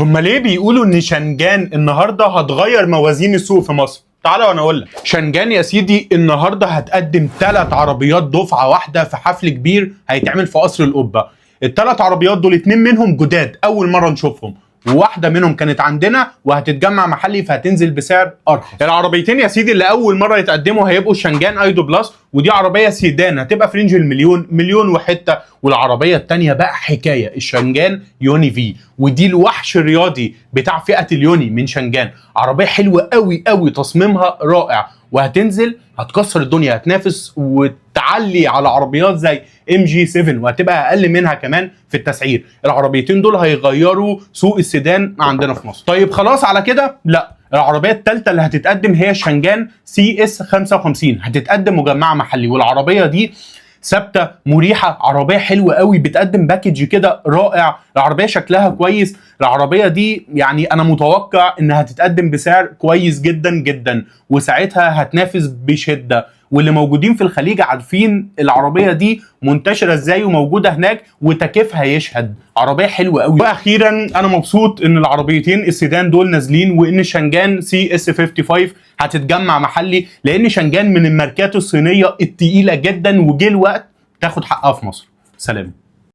هما ليه بيقولوا ان شنجان النهارده هتغير موازين السوق في مصر؟ تعالى وانا اقول لك. شنجان يا سيدي النهارده هتقدم 3 عربيات دفعه واحده في حفل كبير هيتعمل في قصر القبه. ال3 عربيات دول 2 منهم جداد اول مره نشوفهم، وواحده منهم كانت عندنا وهتتجمع محلي فهتنزل بسعر ارخص. العربيتين يا سيدي اللي اول مره يتقدموا هيبقوا شنجان ايدو بلس، ودي عربيه سيدان هتبقى في رينج المليون مليون وحته. والعربيه الثانيه بقى حكايه، الشنجان يوني في، ودي الوحش الرياضي بتاع فئه اليوني من شنجان. عربيه حلوه قوي قوي، تصميمها رائع، وهتنزل هتكسر الدنيا، هتنافس وتعلي على عربيات زي MG7 وهتبقى اقل منها كمان في التسعير. العربيتين دول هيغيروا سوق السيدان عندنا في مصر. طيب خلاص على كده؟ لا، العربيه الثالثه اللي هتتقدم هي شنجان CS55، هتتقدم مجمعه محلي، والعربيه دي ثابته مريحه، عربيه حلوه قوي، بتقدم باكج كده رائع. العربيه شكلها كويس، العربيه دي يعني انا متوقع انها هتتقدم بسعر كويس جدا جدا، وساعتها هتنافس بشده. واللي موجودين في الخليج عارفين العربيه دي منتشره ازاي وموجوده هناك، وتكييفها يشهد. عربيه حلوه قوي. واخيرا انا مبسوط ان العربيتين السيدان دول نازلين، وان شنجان CS55 هتتجمع محلي، لان شنجان من الماركات الصينيه التقيله جدا، وجه الوقت تاخد حقها في مصر. سلام.